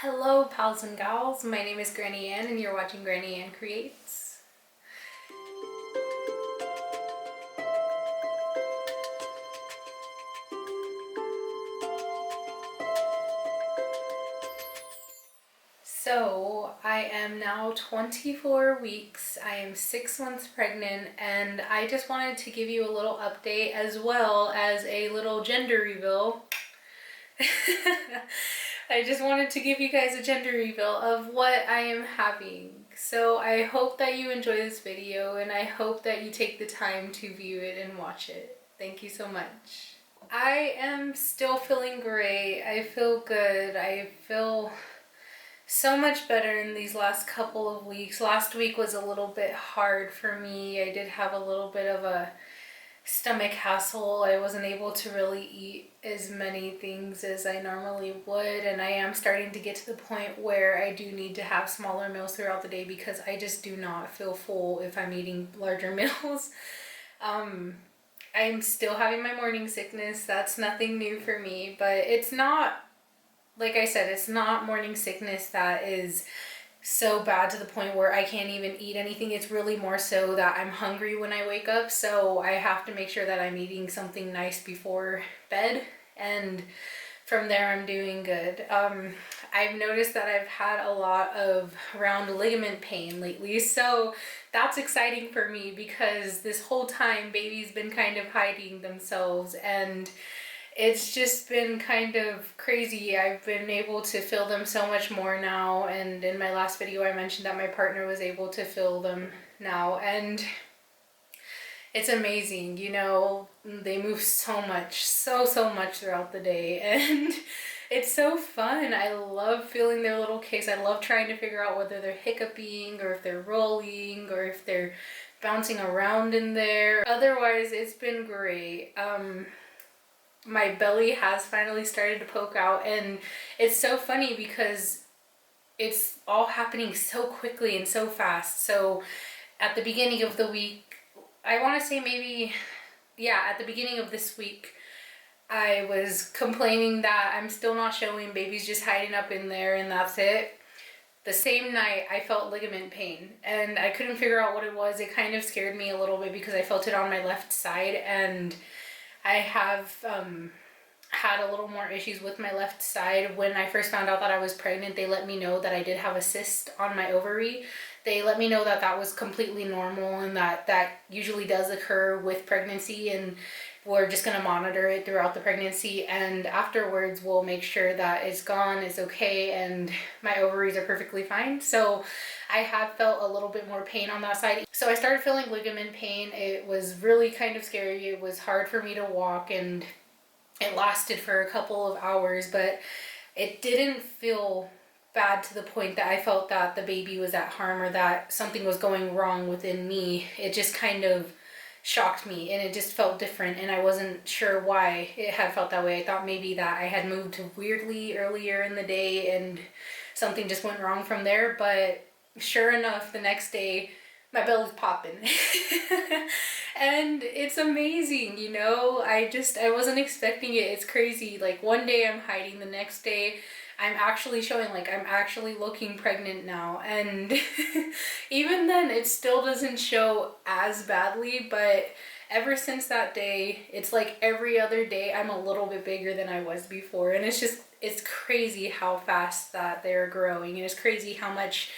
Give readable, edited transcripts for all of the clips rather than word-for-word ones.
Hello pals and gals, my name is GrannyAnn and you're watching GrannyAnn Creates. So I am now 24 weeks, I am 6 months pregnant, and I just wanted to give you a little update as well as a little gender reveal. I just wanted to give you guys a gender reveal of what I am having. So I hope that you enjoy this video and I hope that you take the time to view it and watch it. Thank you so much. I am still feeling great. I feel good. I feel so much better in these last couple of weeks. Last week was a little bit hard for me. I did have a little bit of a stomach hassle. I wasn't able to really eat as many things as I normally would, and I am starting to get to the point where I do need to have smaller meals throughout the day because I just do not feel full if I'm eating larger meals. I'm still having my morning sickness. That's nothing new for me, but it's not, like I said, it's not morning sickness that is so bad to the point where I can't even eat anything. It's really more so that I'm hungry when I wake up, so I have to make sure that I'm eating something nice before bed, and from there I'm doing good. I've noticed that I've had a lot of round ligament pain lately, so that's exciting for me because this whole time baby's been kind of hiding themselves, and it's just been kind of crazy. I've been able to feel them so much more now, and in my last video I mentioned that my partner was able to feel them now, and it's amazing. You know, they move so much, so much throughout the day, and it's so fun. I love feeling their little kicks. I love trying to figure out whether they're hiccuping or if they're rolling or if they're bouncing around in there. Otherwise, it's been great. My belly has finally started to poke out, and it's so funny because it's all happening so quickly and so fast. So at the beginning of the week, I want to say maybe, yeah, at the beginning of this week, I was complaining that I'm still not showing, baby's just hiding up in there and that's it. The same night I felt ligament pain and I couldn't figure out what it was. It kind of scared me a little bit because I felt it on my left side, and I have had a little more issues with my left side. When I first found out that I was pregnant, they let me know that I did have a cyst on my ovary. They let me know that that was completely normal and that that usually does occur with pregnancy, and we're just going to monitor it throughout the pregnancy, and afterwards we'll make sure that it's gone, it's okay, and my ovaries are perfectly fine. So I have felt a little bit more pain on that side. So I started feeling ligament pain. It was really kind of scary. It was hard for me to walk, and it lasted for a couple of hours, but it didn't feel bad to the point that I felt that the baby was at harm or that something was going wrong within me. It just kind of shocked me, and it just felt different, and I wasn't sure why it had felt that way. I thought maybe that I had moved weirdly earlier in the day and something just went wrong from there, but sure enough, the next day my belly's popping. And it's amazing, you know. I wasn't expecting it. It's crazy. Like one day I'm hiding, the next day I'm actually showing, like I'm actually looking pregnant now, and even then it still doesn't show as badly, but ever since that day, it's like every other day I'm a little bit bigger than I was before, and it's crazy how fast that they're growing, and it's crazy how much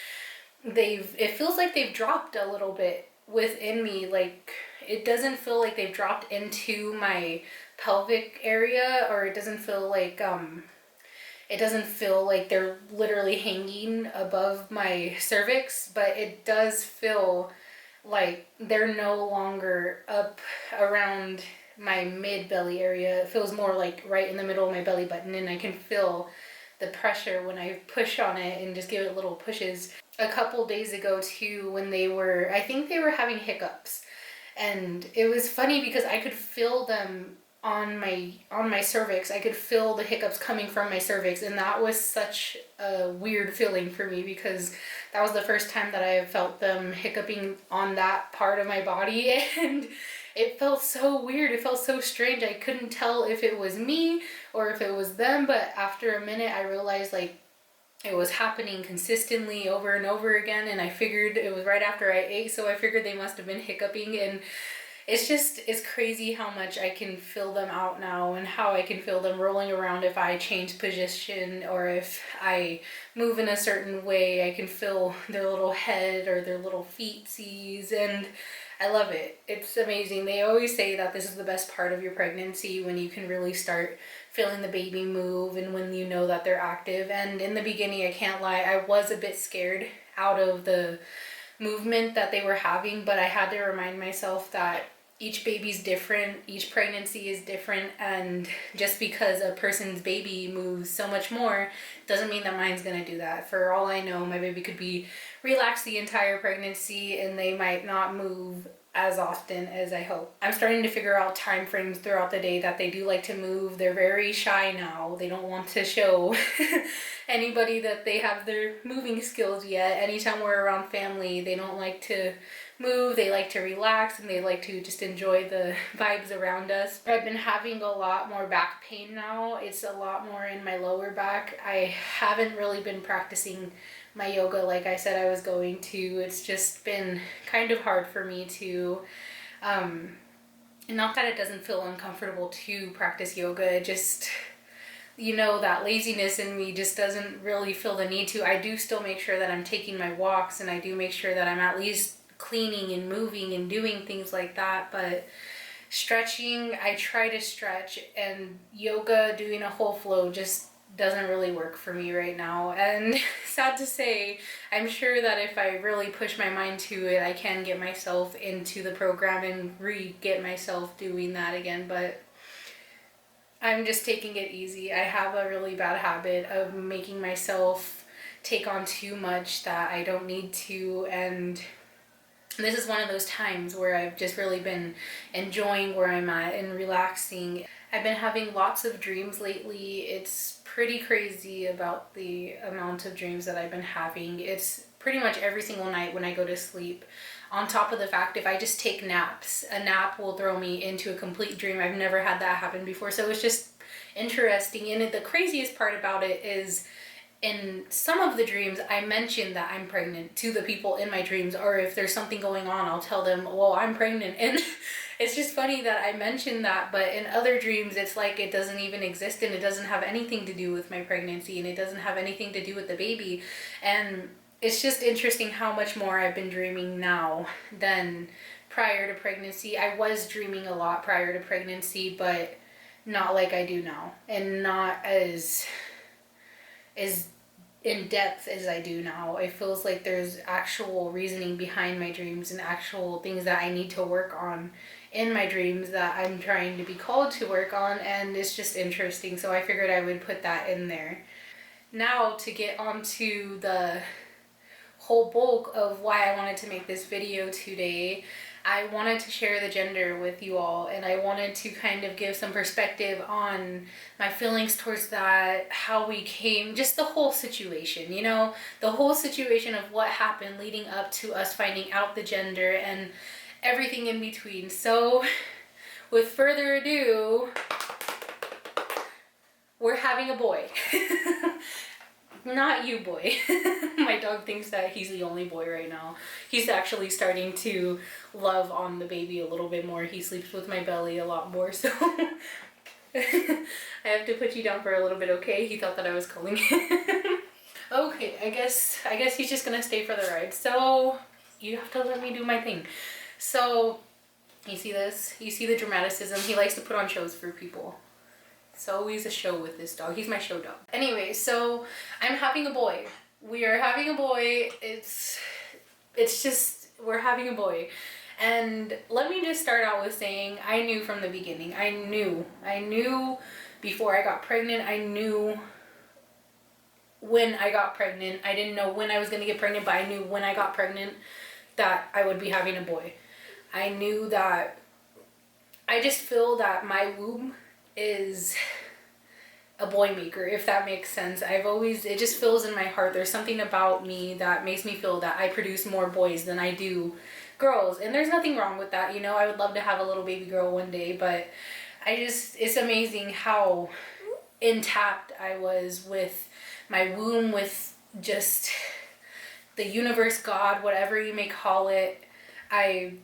it feels like they've dropped a little bit within me. Like it doesn't feel like they've dropped into my pelvic area, or it doesn't feel like they're literally hanging above my cervix, but it does feel like they're no longer up around my mid belly area. It feels more like right in the middle of my belly button, and I can feel the pressure when I push on it and just give it little pushes. A couple days ago too, when I think they were having hiccups, and it was funny because I could feel them on my cervix. I could feel the hiccups coming from my cervix, and that was such a weird feeling for me because that was the first time that I have felt them hiccuping on that part of my body, and it felt so weird. It felt so strange. I couldn't tell if it was me or if it was them, but after a minute I realized like it was happening consistently over and over again, and I figured it was right after I ate, so I figured they must have been hiccuping. And it's crazy how much I can feel them out now, and how I can feel them rolling around if I change position or if I move in a certain way. I can feel their little head or their little feetsies, and I love it. It's amazing. They always say that this is the best part of your pregnancy, when you can really start feeling the baby move and when you know that they're active. And in the beginning, I can't lie, I was a bit scared out of the movement that they were having, but I had to remind myself that each baby's different, each pregnancy is different, and just because a person's baby moves so much more doesn't mean that mine's gonna do that. For all I know, my baby could be relaxed the entire pregnancy and they might not move as often as I hope. I'm starting to figure out time frames throughout the day that they do like to move. They're very shy now. They don't want to show anybody that they have their moving skills yet. Anytime we're around family, they don't like to move. They like to relax and they like to just enjoy the vibes around us. I've been having a lot more back pain now. It's a lot more in my lower back. I haven't really been practicing my yoga like I said I was going to. It's just been kind of hard for me to, not that it doesn't feel uncomfortable to practice yoga, it just, you know, that laziness in me just doesn't really feel the need to. I do still make sure that I'm taking my walks, and I do make sure that I'm at least cleaning and moving and doing things like that, but stretching, I try to stretch, and yoga, doing a whole flow just doesn't really work for me right now. And sad to say, I'm sure that if I really push my mind to it, I can get myself into the program and get myself doing that again, but I'm just taking it easy. I have a really bad habit of making myself take on too much that I don't need to, and this is one of those times where I've just really been enjoying where I'm at and relaxing. I've been having lots of dreams lately. It's pretty crazy about the amount of dreams that I've been having. It's pretty much every single night when I go to sleep. On top of the fact, if I just take naps, a nap will throw me into a complete dream. I've never had that happen before, so it's just interesting. And the craziest part about it is, in some of the dreams, I mention that I'm pregnant to the people in my dreams, or if there's something going on, I'll tell them, well, I'm pregnant. And it's just funny that I mentioned that, but in other dreams, it's like it doesn't even exist, and it doesn't have anything to do with my pregnancy, and it doesn't have anything to do with the baby. And it's just interesting how much more I've been dreaming now than prior to pregnancy. I was dreaming a lot prior to pregnancy, but not like I do now, and not as in depth as I do now. It feels like there's actual reasoning behind my dreams and actual things that I need to work on in my dreams that I'm trying to be called to work on, and it's just interesting, so I figured I would put that in there. Now to get onto the whole bulk of why I wanted to make this video today, I wanted to share the gender with you all, and I wanted to kind of give some perspective on my feelings towards that, how we came, just the whole situation, you know, the whole situation of what happened leading up to us finding out the gender and everything in between. So with further ado, we're having a boy. Not you, boy. My dog thinks that he's the only boy right now. He's actually starting to love on the baby a little bit more. He sleeps with my belly a lot more, so I have to put you down for a little bit, okay? He thought that I was calling him. Okay, I guess he's just gonna stay for the ride. So you have to let me do my thing. So you see this? You see the dramaticism? He likes to put on shows for people. It's always a show with this dog. He's my show dog. Anyway, so I'm having a boy. We are having a boy. It's just, we're having a boy. And let me just start out with saying, I knew from the beginning. I knew before I got pregnant. I knew when I got pregnant. I didn't know when I was going to get pregnant, but I knew when I got pregnant that I would be having a boy. I knew that, I just feel that my womb is a boy maker, if that makes sense. It just feels in my heart, there's something about me that makes me feel that I produce more boys than I do girls, and there's nothing wrong with that, you know. I would love to have a little baby girl one day, but it's amazing how intact I was with my womb, with just the universe, God, whatever you may call it. I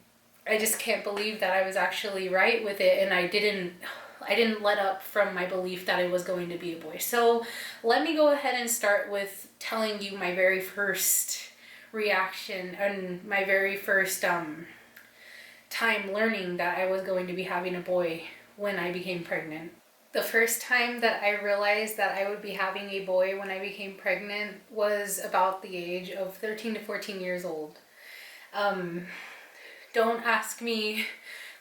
just can't believe that I was actually right with it, and I didn't let up from my belief that it was going to be a boy. So let me go ahead and start with telling you my very first reaction and my very first time learning that I was going to be having a boy when I became pregnant. The first time that I realized that I would be having a boy when I became pregnant was about the age of 13 to 14 years old. Don't ask me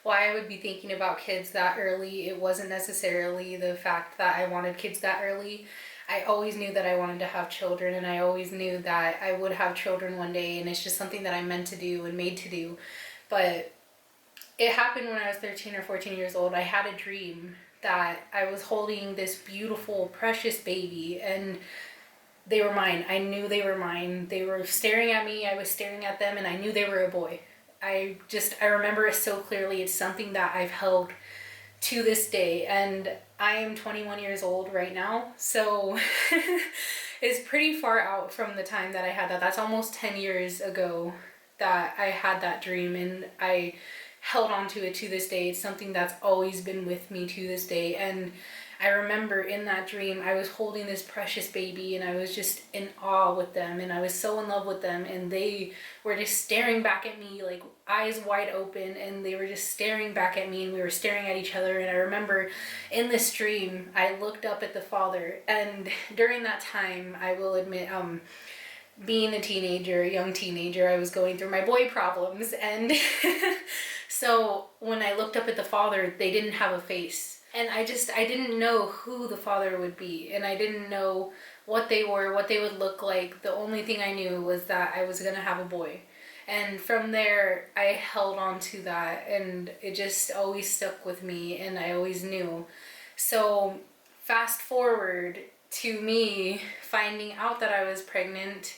why I would be thinking about kids that early. It wasn't necessarily the fact that I wanted kids that early. I always knew that I wanted to have children, and I always knew that I would have children one day, and it's just something that I meant to do and made to do. But it happened when I was 13 or 14 years old. I had a dream that I was holding this beautiful, precious baby, and they were mine. I knew they were mine. They were staring at me, I was staring at them, and I knew they were a boy. I remember it so clearly. It's something that I've held to this day, and I am 21 years old right now, so it's pretty far out from the time that I had that. That's almost 10 years ago that I had that dream, and I held on to it to this day. It's something that's always been with me to this day. And I remember in that dream I was holding this precious baby, and I was just in awe with them, and I was so in love with them, and they were just staring back at me, like eyes wide open, and they were just staring back at me, and we were staring at each other. And I remember in this dream I looked up at the Father, and during that time, I will admit, being a young teenager, I was going through my boy problems, and so when I looked up at the Father, they didn't have a face, and I didn't know who the Father would be, and I didn't know what they were, what they would look like. The only thing I knew was that I was gonna have a boy, and from there I held on to that, and it just always stuck with me, and I always knew. So fast forward to me finding out that I was pregnant.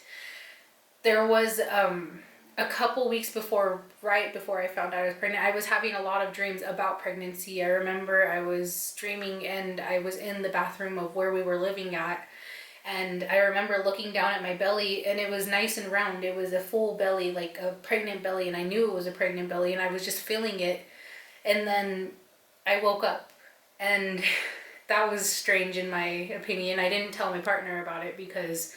There was a couple weeks before, right before I found out I was pregnant, I was having a lot of dreams about pregnancy. I remember I was dreaming, and I was in the bathroom of where we were living at, and I remember looking down at my belly, and it was nice and round. It was a full belly, like a pregnant belly, and I knew it was a pregnant belly, and I was just feeling it. And then I woke up, and that was strange in my opinion. I didn't tell my partner about it because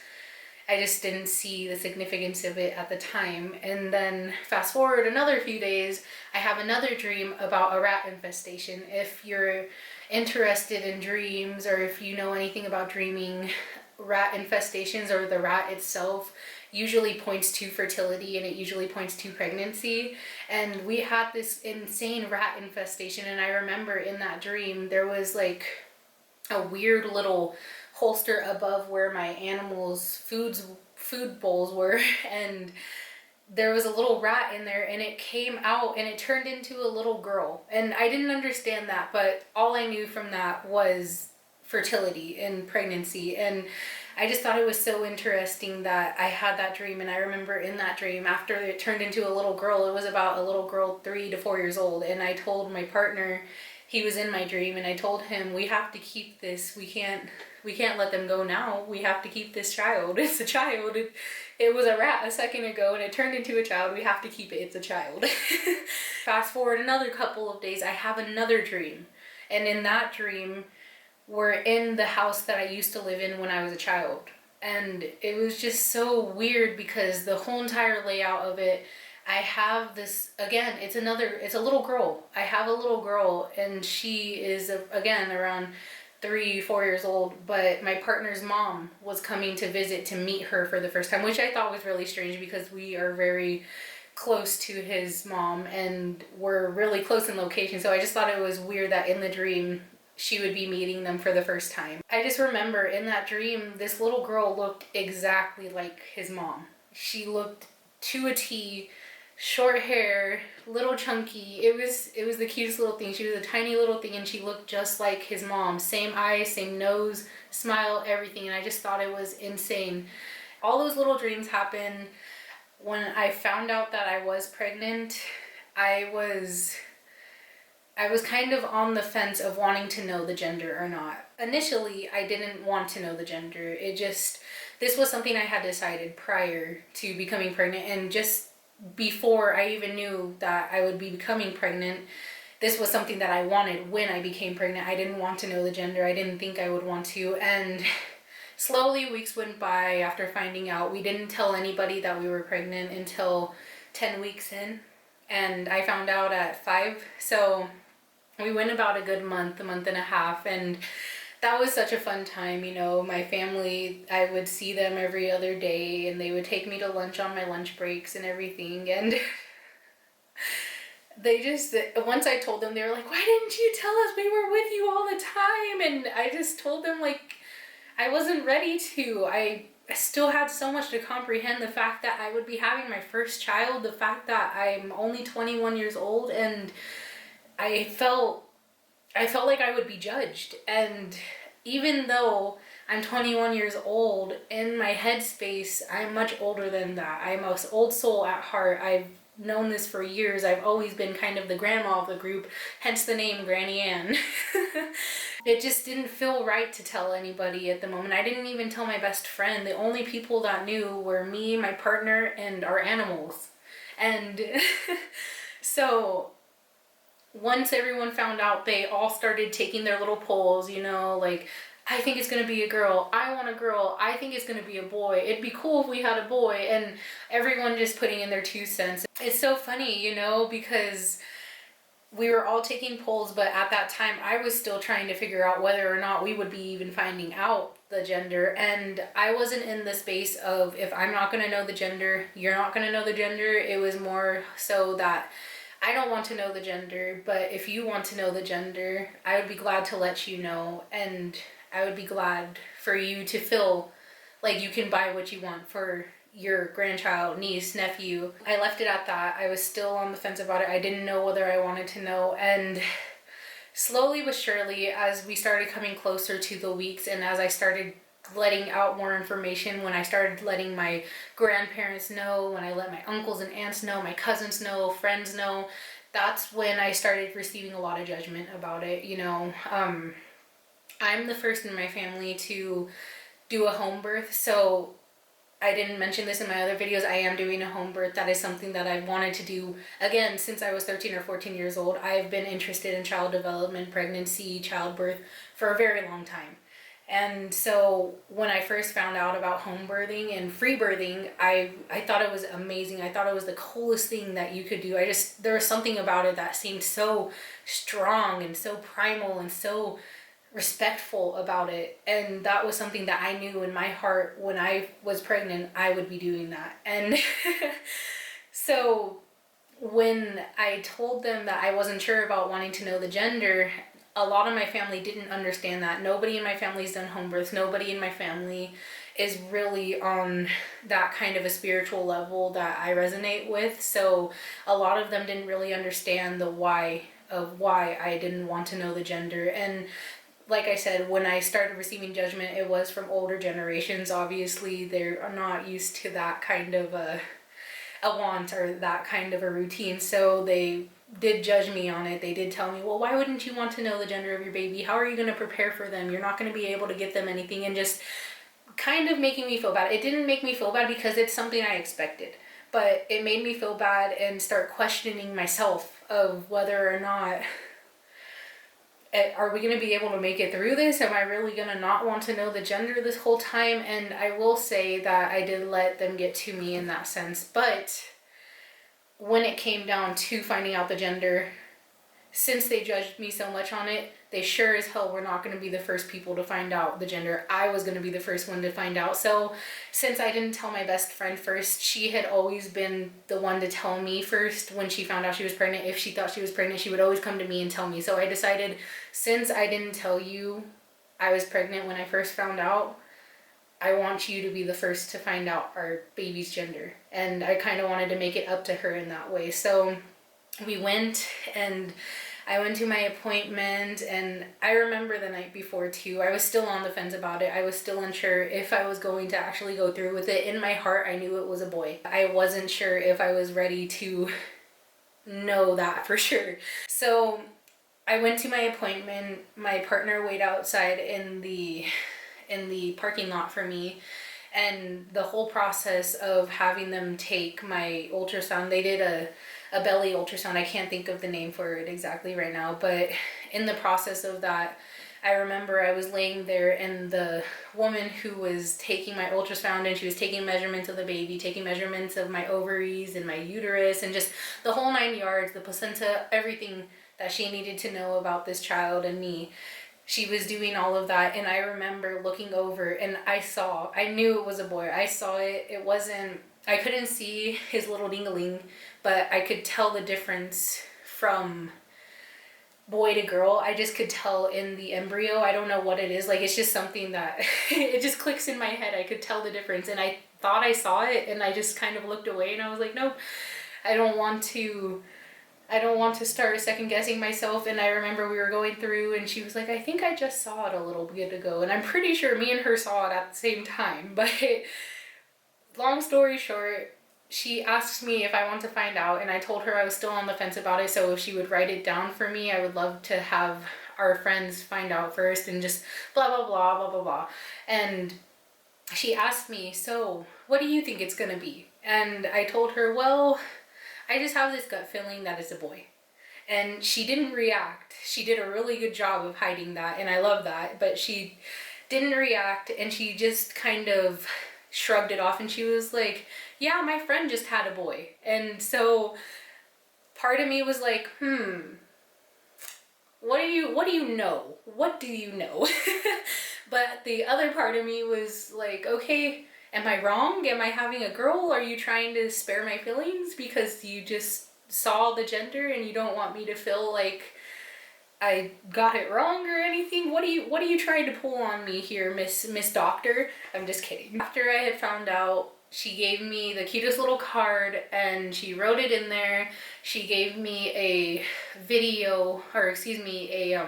I just didn't see the significance of it at the time. And then fast forward another few days, I have another dream about a rat infestation. If you're interested in dreams, or if you know anything about dreaming, rat infestations, or the rat itself, usually points to fertility, and it usually points to pregnancy. And we had this insane rat infestation, and I remember in that dream there was like a weird little holster above where my animals' food bowls were, and there was a little rat in there, and it came out and it turned into a little girl. And I didn't understand that, but all I knew from that was fertility and pregnancy. And I just thought it was so interesting that I had that dream. And I remember in that dream, after it turned into a little girl, it was about a little girl 3 to 4 years old, and I told my partner, he was in my dream, and I told him, we have to keep this. We can't let them go now. We have to keep this child. It's a child. It was a rat a second ago, and it turned into a child. We have to keep it. It's a child. Fast forward another couple of days, I have another dream. And in that dream, we're in the house that I used to live in when I was a child. And it was just so weird because the whole entire layout of it, I have this, again, it's a little girl. I have a little girl, and she is, again, around 3, 4 years old, but my partner's mom was coming to visit to meet her for the first time, which I thought was really strange because we are very close to his mom, and we're really close in location. So I just thought it was weird that in the dream she would be meeting them for the first time. I just remember in that dream, this little girl looked exactly like his mom. She looked to a T, short hair, little chunky. It was the cutest little thing. She was a tiny little thing, and she looked just like his mom. Same eyes, same nose, smile, everything. And I just thought it was insane. All those little dreams happened. When I found out that I was pregnant, I was kind of on the fence of wanting to know the gender or not. Initially, I didn't want to know the gender. this was something I had decided prior to becoming pregnant, and just before I even knew that I would be becoming pregnant, this was something that I wanted when I became pregnant. I didn't want to know the gender. I didn't think I would want to. And slowly weeks went by after finding out. We didn't tell anybody that we were pregnant until 10 weeks in. And I found out at 5. So we went about a good month and a half. And that was such a fun time. You know, my family, I would see them every other day, and they would take me to lunch on my lunch breaks and everything. And they just, once I told them, they were like, why didn't you tell us? We were with you all the time. And I just told them, like, I wasn't ready to. I still had so much to comprehend. The fact that I would be having my first child, the fact that I'm only 21 years old, and I felt like I would be judged. And even though I'm 21 years old, in my headspace, I'm much older than that. I'm an old soul at heart. I've known this for years. I've always been kind of the grandma of the group, hence the name GrannyAnn. It just didn't feel right to tell anybody at the moment. I didn't even tell my best friend. The only people that knew were me, my partner, and our animals. And so once everyone found out, they all started taking their little polls, you know, like, I think it's going to be a girl. I want a girl. I think it's going to be a boy. It'd be cool if we had a boy. And everyone just putting in their 2 cents. It's so funny, you know, because we were all taking polls, but at that time I was still trying to figure out whether or not we would be even finding out the gender. And I wasn't in the space of, if I'm not going to know the gender, you're not going to know the gender. It was more so that I don't want to know the gender, but if you want to know the gender, I would be glad to let you know. And I would be glad for you to feel like you can buy what you want for your grandchild, niece, nephew. I left it at that. I was still on the fence about it. I didn't know whether I wanted to know. And slowly but surely, as we started coming closer to the weeks, and as I started letting out more information, when I started letting my grandparents know, when I let my uncles and aunts know, my cousins know, friends know, that's when I started receiving a lot of judgment about it. You know, I'm the first in my family to do a home birth, so I didn't mention this in my other videos. I am doing a home birth. That is something that I wanted to do, again, since I was 13 or 14 years old. I've been interested in child development, pregnancy, childbirth for a very long time. And so when I first found out about home birthing and free birthing, I thought it was amazing. I thought it was the coolest thing that you could do. There was something about it that seemed so strong and so primal and so respectful about it. And that was something that I knew in my heart when I was pregnant, I would be doing that. And so when I told them that I wasn't sure about wanting to know the gender, a lot of my family didn't understand that. Nobody in my family's done home births. Nobody in my family is really on that kind of a spiritual level that I resonate with. So a lot of them didn't really understand the why of why I didn't want to know the gender. And like I said, when I started receiving judgment, it was from older generations. Obviously, they're not used to that kind of a want or that kind of a routine. So they did judge me on it. They did tell me, well, why wouldn't you want to know the gender of your baby? How are you going to prepare for them? You're not going to be able to get them anything, and just kind of making me feel bad. It didn't make me feel bad because it's something I expected, but it made me feel bad and start questioning myself of whether or not, are we going to be able to make it through this? Am I really going to not want to know the gender this whole time? And I will say that I did let them get to me in that sense. But when it came down to finding out the gender, since they judged me so much on it, they sure as hell were not going to be the first people to find out the gender. I was going to be the first one to find out. So since I didn't tell my best friend first, she had always been the one to tell me first when she found out she was pregnant. If she thought she was pregnant, she would always come to me and tell me. So I decided, since I didn't tell you I was pregnant when I first found out, I want you to be the first to find out our baby's gender. And I kind of wanted to make it up to her in that way. So we went, and I went to my appointment, and I remember the night before too, I was still on the fence about it. I was still unsure if I was going to actually go through with it. In my heart, I knew it was a boy. I wasn't sure if I was ready to know that for sure. So I went to my appointment. My partner waited outside in the parking lot for me. And the whole process of having them take my ultrasound, they did a belly ultrasound. I can't think of the name for it exactly right now, but in the process of that, I remember I was laying there and the woman who was taking my ultrasound, and she was taking measurements of the baby, taking measurements of my ovaries and my uterus and just the whole 9 yards, the placenta, everything that she needed to know about this child and me. She was doing all of that, and I remember looking over and I knew it was a boy. I saw it. It wasn't, I couldn't see his little ding-a-ling, but I could tell the difference from boy to girl. I just could tell in the embryo. I don't know what it is. Like, it's just something that it just clicks in my head. I could tell the difference, and I thought I saw it, and I just kind of looked away, and I was like, nope, I don't want to start second guessing myself. And I remember we were going through and she was like, I think I just saw it a little bit ago. And I'm pretty sure me and her saw it at the same time. But long story short, she asked me if I want to find out, and I told her I was still on the fence about it. So if she would write it down for me, I would love to have our friends find out first and just blah, blah, blah, blah, blah, blah. And she asked me, so what do you think it's going to be? And I told her, well, I just have this gut feeling that it's a boy. And she didn't react. She did a really good job of hiding that, and I love that. But she didn't react, and she just kind of shrugged it off, and she was like, yeah, my friend just had a boy. And so part of me was like, what do you know? What do you know? But the other part of me was like, okay, am I wrong? Am I having a girl? Are you trying to spare my feelings because you just saw the gender and you don't want me to feel like I got it wrong or anything? What are you trying to pull on me here, Miss Doctor? I'm just kidding. After I had found out, she gave me the cutest little card and she wrote it in there. She gave me a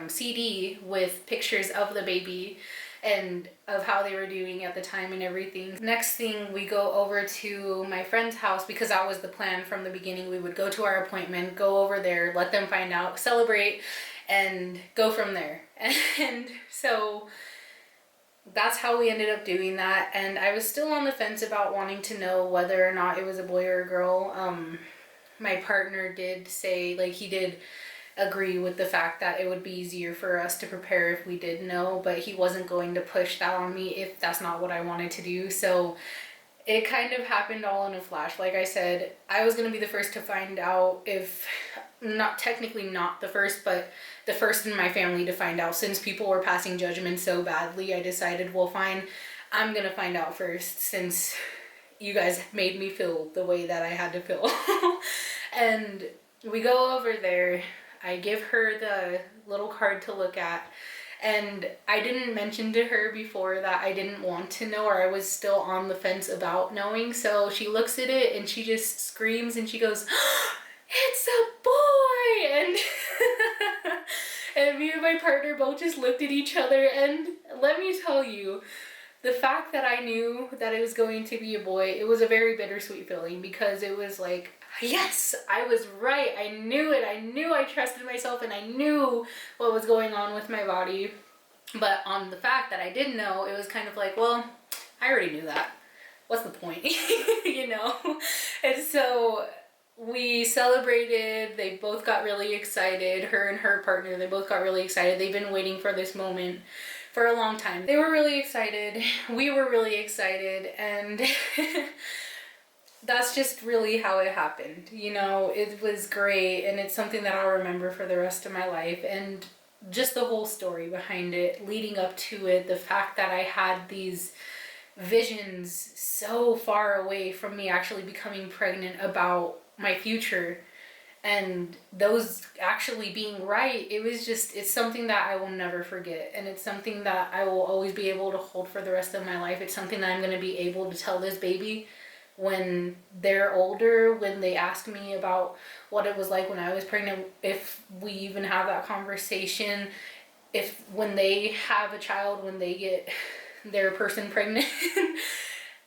CD with pictures of the baby and of how they were doing at the time and everything. Next thing, we go over to my friend's house, because that was the plan from the beginning. We would go to our appointment, go over there, let them find out, celebrate, and go from there. And so that's how we ended up doing that. And I was still on the fence about wanting to know whether or not it was a boy or a girl. My partner did say, like, he did agree with the fact that it would be easier for us to prepare if we did know, but he wasn't going to push that on me if that's not what I wanted to do. So it kind of happened all in a flash. Like I said, I was going to be the first to find out, if not technically not the first, but the first in my family to find out. Since people were passing judgment so badly, I decided, well, fine, I'm going to find out first, since you guys made me feel the way that I had to feel. And we go over there. I give her the little card to look at, and I didn't mention to her before that I didn't want to know, or I was still on the fence about knowing. So she looks at it and she just screams and she goes, it's a boy! And and me and my partner both just looked at each other, and let me tell you, the fact that I knew that it was going to be a boy, it was a very bittersweet feeling, because it was like, yes, I was right. I knew it. I knew I trusted myself, and I knew what was going on with my body. But on the fact that I didn't know, it was kind of like, well, I already knew that. What's the point? You know? And so we celebrated. They both got really excited. Her and her partner, they both got really excited. They've been waiting for this moment for a long time. They were really excited. We were really excited. And that's just really how it happened. You know, it was great, and it's something that I'll remember for the rest of my life. And just the whole story behind it, leading up to it, the fact that I had these visions so far away from me actually becoming pregnant about my future, and those actually being right, it's something that I will never forget, and it's something that I will always be able to hold for the rest of my life. It's something that I'm going to be able to tell this baby when they're older, when they ask me about what it was like when I was pregnant, if we even have that conversation, if when they have a child, when they get their person pregnant,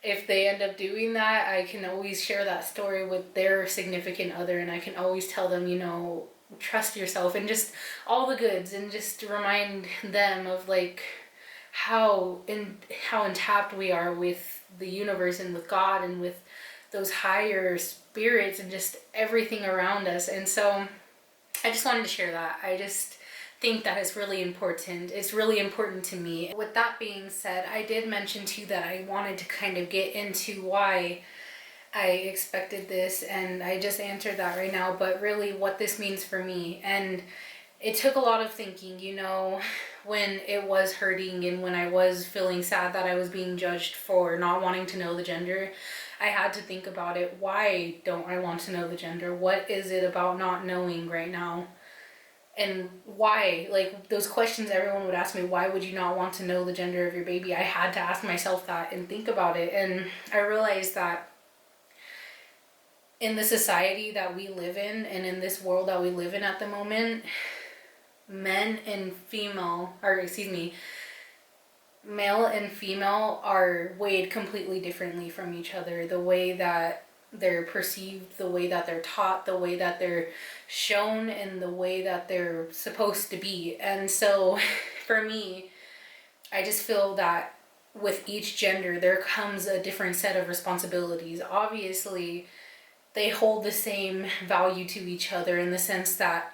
if they end up doing that, I can always share that story with their significant other, and I can always tell them, you know, trust yourself, and just all the goods, and just to remind them of like how intact we are with the universe and with God and with those higher spirits and just everything around us. And so I just wanted to share that. I just think that is really important. It's really important to me. With that being said, I did mention too that I wanted to kind of get into why I expected this, and I just answered that right now, but really what this means for me. And it took a lot of thinking, you know, when it was hurting and when I was feeling sad that I was being judged for not wanting to know the gender. I had to think about it. Why don't I want to know the gender? What is it about not knowing right now? And why? Like, those questions everyone would ask me, why would you not want to know the gender of your baby? I had to ask myself that and think about it. And I realized that in the society that we live in and in this world that we live in at the moment, male and female are weighed completely differently from each other. The way that they're perceived, the way that they're taught, the way that they're shown, and the way that they're supposed to be. And so for me, I just feel that with each gender there comes a different set of responsibilities. Obviously they hold the same value to each other in the sense that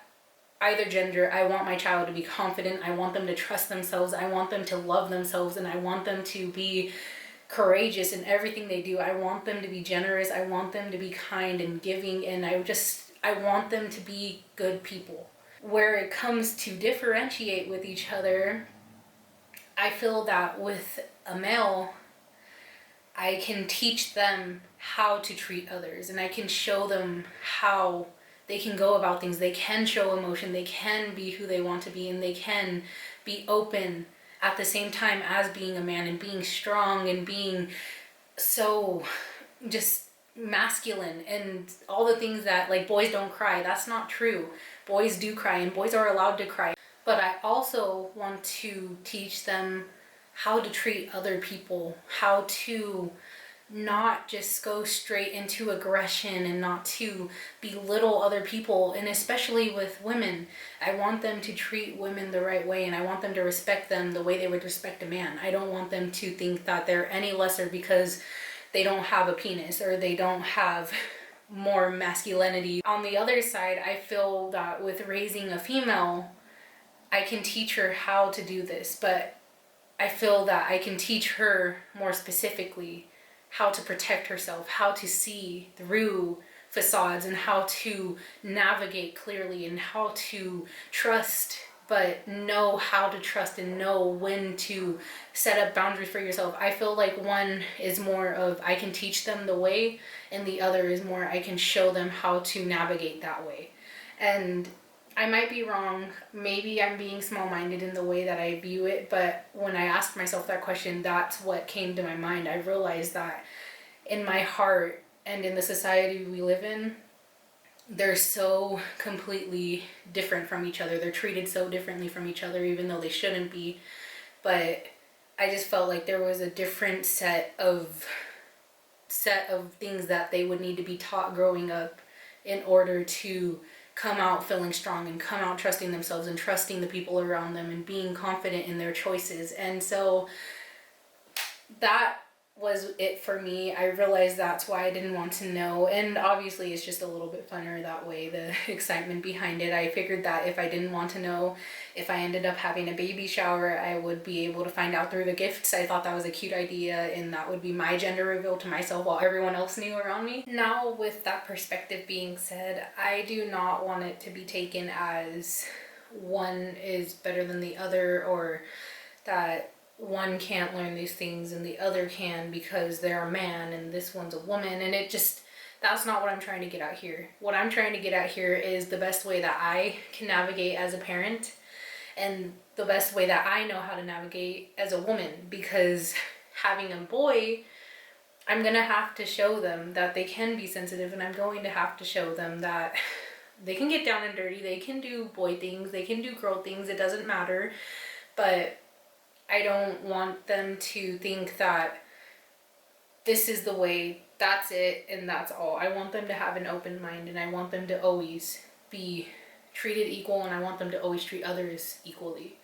either gender, I want my child to be confident, I want them to trust themselves, I want them to love themselves, and I want them to be courageous in everything they do. I want them to be generous, I want them to be kind and giving, and I want them to be good people. Where it comes to differentiate with each other, I feel that with a male, I can teach them how to treat others, and I can show them how they can go about things. They can show emotion, they can be who they want to be, and they can be open at the same time as being a man and being strong and being so just masculine and all the things that, like, boys don't cry. That's not true. Boys do cry and boys are allowed to cry. But I also want to teach them how to treat other people, how to not just go straight into aggression and not to belittle other people. And especially with women, I want them to treat women the right way, and I want them to respect them the way they would respect a man. I don't want them to think that they're any lesser because they don't have a penis or they don't have more masculinity. On the other side, I feel that with raising a female, I can teach her how to do this, but I feel that I can teach her more specifically how to protect herself, how to see through facades, and how to navigate clearly, and how to trust, but know how to trust and know when to set up boundaries for yourself. I feel like one is more of I can teach them the way, and the other is more I can show them how to navigate that way. And I might be wrong. Maybe I'm being small-minded in the way that I view it, but when I asked myself that question, that's what came to my mind. I realized that in my heart and in the society we live in, they're so completely different from each other. They're treated so differently from each other, even though they shouldn't be. But I just felt like there was a different set of things that they would need to be taught growing up in order to come out feeling strong and come out trusting themselves and trusting the people around them and being confident in their choices. And so that was it for me. I realized that's why I didn't want to know, and obviously it's just a little bit funner that way, the excitement behind it. I figured that if I didn't want to know, if I ended up having a baby shower, I would be able to find out through the gifts. I thought that was a cute idea, and that would be my gender reveal to myself while everyone else knew around me. Now, with that perspective being said, I do not want it to be taken as one is better than the other, or that one can't learn these things and the other can because they're a man and this one's a woman. And it just, that's not what I'm trying to get at here. What I'm trying to get at here is the best way that I can navigate as a parent and the best way that I know how to navigate as a woman. Because having a boy, I'm gonna have to show them that they can be sensitive, and I'm going to have to show them that they can get down and dirty, they can do boy things, they can do girl things, it doesn't matter. But I don't want them to think that this is the way, that's it, and that's all. I want them to have an open mind, and I want them to always be treated equal, and I want them to always treat others equally.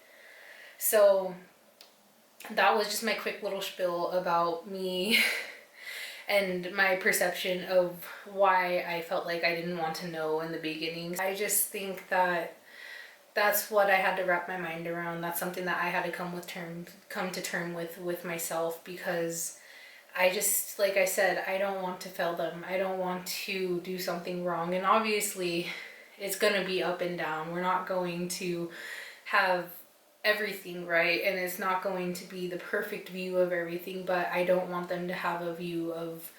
So that was just my quick little spiel about me and my perception of why I felt like I didn't want to know in the beginning. I just think that that's what I had to wrap my mind around. That's something that I had to come to term with myself, because I just, like I said, I don't want to fail them. I don't want to do something wrong. And obviously, it's going to be up and down. We're not going to have everything right, and it's not going to be the perfect view of everything, but I don't want them to have a view of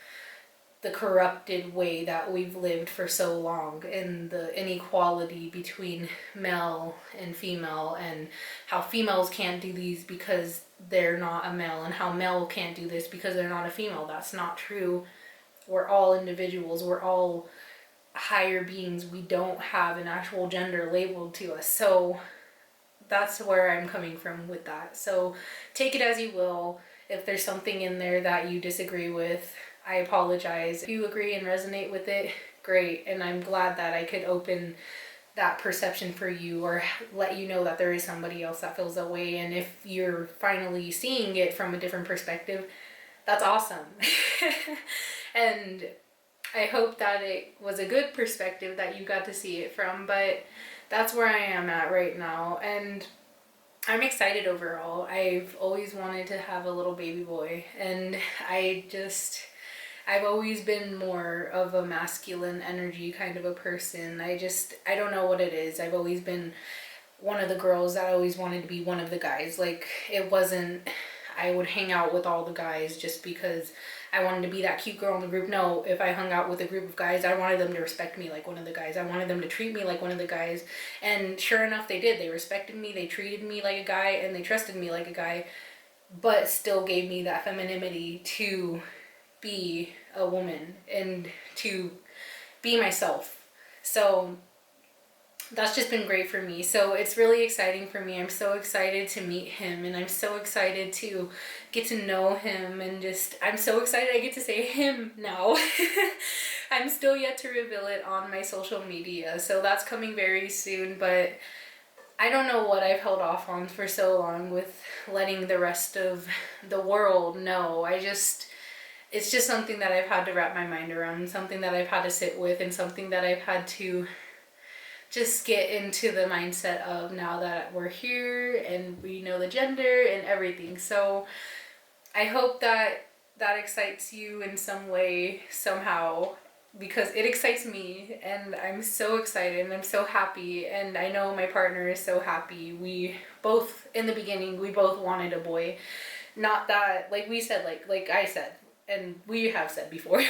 the corrupted way that we've lived for so long, and the inequality between male and female, and how females can't do these because they're not a male, and how male can't do this because they're not a female. That's not true. We're all individuals. We're all higher beings. We don't have an actual gender labeled to us. So that's where I'm coming from with that. So take it as you will. If there's something in there that you disagree with, I apologize. If you agree and resonate with it, great. And I'm glad that I could open that perception for you, or let you know that there is somebody else that feels that way. And if you're finally seeing it from a different perspective, that's awesome. And I hope that it was a good perspective that you got to see it from, but that's where I am at right now. And I'm excited overall. I've always wanted to have a little baby boy, and I've always been more of a masculine energy kind of a person. I don't know what it is. I've always been one of the girls that always wanted to be one of the guys. Like, it wasn't, I would hang out with all the guys just because I wanted to be that cute girl in the group. No, if I hung out with a group of guys, I wanted them to respect me like one of the guys. I wanted them to treat me like one of the guys. And sure enough, they did. They respected me, they treated me like a guy, and they trusted me like a guy, but still gave me that femininity to be a woman and to be myself. So that's just been great for me. So it's really exciting for me. I'm so excited to meet him, and I'm so excited to get to know him, and I'm so excited I get to say him now. I'm still yet to reveal it on my social media, so that's coming very soon, but I don't know what I've held off on for so long with letting the rest of the world know. It's just something that I've had to wrap my mind around, something that I've had to sit with, and something that I've had to just get into the mindset of, now that we're here and we know the gender and everything. So I hope that that excites you in some way, somehow, because it excites me, and I'm so excited and I'm so happy, and I know my partner is so happy. We both, in the beginning, we both wanted a boy. Not that, like we said, like I said, and we have said before,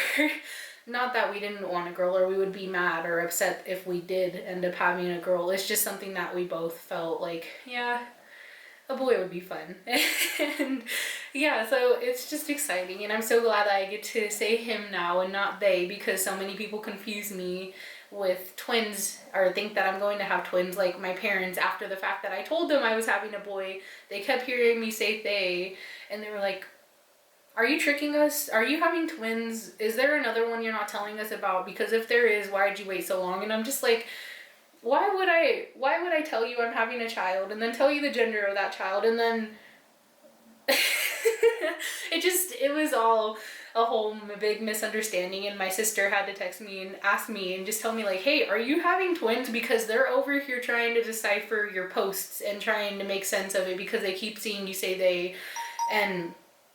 not that we didn't want a girl or we would be mad or upset if we did end up having a girl. It's just something that we both felt like, yeah, a boy would be fun. And yeah, so it's just exciting, and I'm so glad that I get to say him now and not they, because so many people confuse me with twins, or think that I'm going to have twins. Like my parents, after the fact that I told them I was having a boy, they kept hearing me say they, and they were like, are you tricking us? Are you having twins? Is there another one you're not telling us about? Because if there is, why did you wait so long? And I'm just like, why would I tell you I'm having a child and then tell you the gender of that child, and then it was all a whole big misunderstanding, and my sister had to text me and ask me and just tell me like, hey, are you having twins? Because they're over here trying to decipher your posts and trying to make sense of it, because they keep seeing you say they. And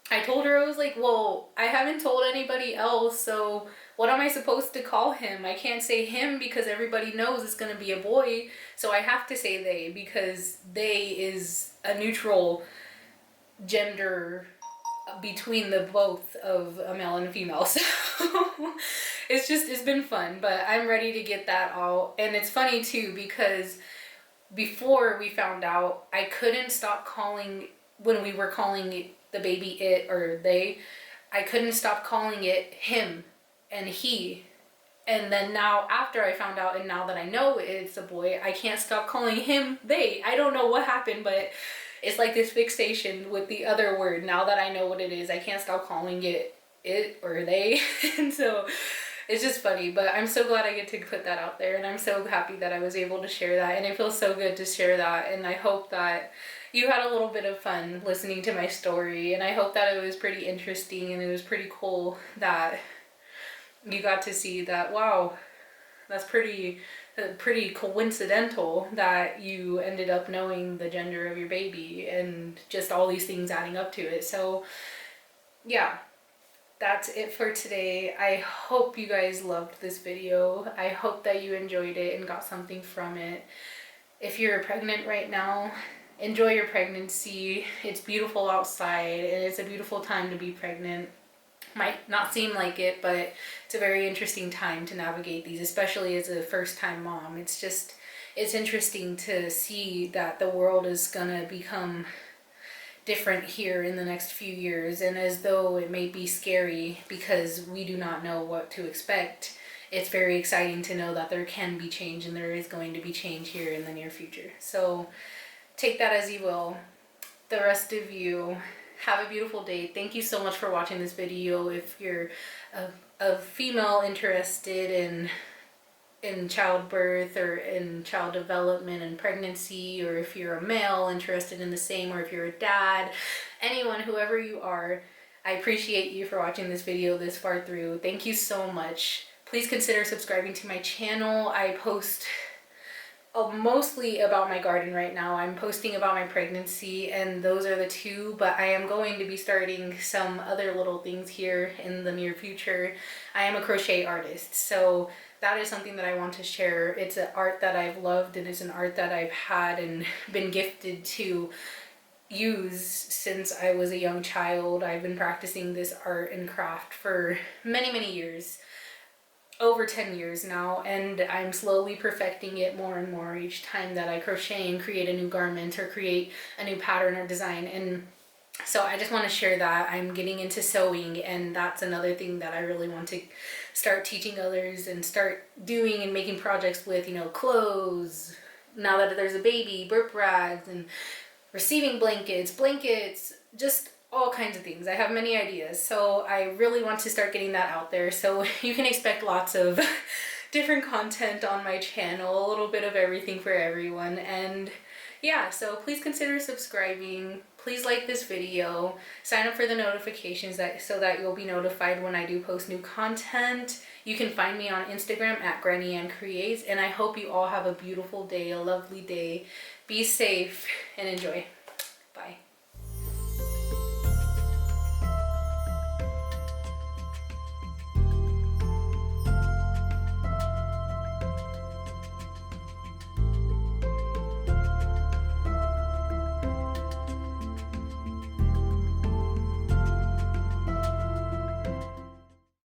I told her, I was like, well, I haven't told anybody else, so what am I supposed to call him? I can't say him because everybody knows it's going to be a boy, so I have to say they, because they is a neutral gender between the both of a male and a female. So it's been fun, but I'm ready to get that all. And it's funny too, because before we found out, I couldn't stop calling, when we were calling the baby it or they, I couldn't stop calling it him and he. And then now, after I found out, and now that I know it's a boy, I can't stop calling him they. I don't know what happened, but it's like this fixation with the other word. Now that I know what it is, I can't stop calling it or they. And so it's just funny, but I'm so glad I get to put that out there, and I'm so happy that I was able to share that, and it feels so good to share that. And I hope that you had a little bit of fun listening to my story, and I hope that it was pretty interesting and it was pretty cool that you got to see that, wow, that's pretty coincidental that you ended up knowing the gender of your baby and just all these things adding up to it. So yeah, that's it for today. I hope you guys loved this video. I hope that you enjoyed it and got something from it. If you're pregnant right now, enjoy your pregnancy. It's beautiful outside and it's a beautiful time to be pregnant. Might not seem like it, but it's a very interesting time to navigate these, especially as a first-time mom. It's interesting to see that the world is gonna become different here in the next few years, and as though it may be scary because we do not know what to expect, it's very exciting to know that there can be change and there is going to be change here in the near future. So take that as you will. The rest of you, have a beautiful day. Thank you so much for watching this video. If you're a female interested in childbirth or in child development and pregnancy, or if you're a male interested in the same, or if you're a dad, anyone, whoever you are, I appreciate you for watching this video this far through. Thank you so much. Please consider subscribing to my channel. I post mostly about my garden right now. I'm posting about my pregnancy, and those are the two, but I am going to be starting some other little things here in the near future. I am a crochet artist, so that is something that I want to share. It's an art that I've loved, and it's an art that I've had and been gifted to use since I was a young child. I've been practicing this art and craft for many, many years. Over 10 years now, and I'm slowly perfecting it more and more each time that I crochet and create a new garment or create a new pattern or design. And so I just want to share that I'm getting into sewing, and that's another thing that I really want to start teaching others and start doing and making projects with, you know, clothes, now that there's a baby, burp rags, and receiving blankets, just all kinds of things. I have many ideas, so I really want to start getting that out there. So you can expect lots of different content on my channel, a little bit of everything for everyone. And yeah, so please consider subscribing. Please like this video. Sign up for the notifications so that you'll be notified when I do post new content. You can find me on Instagram at GrannyAnn Creates, and I hope you all have a beautiful day, a lovely day. Be safe and enjoy.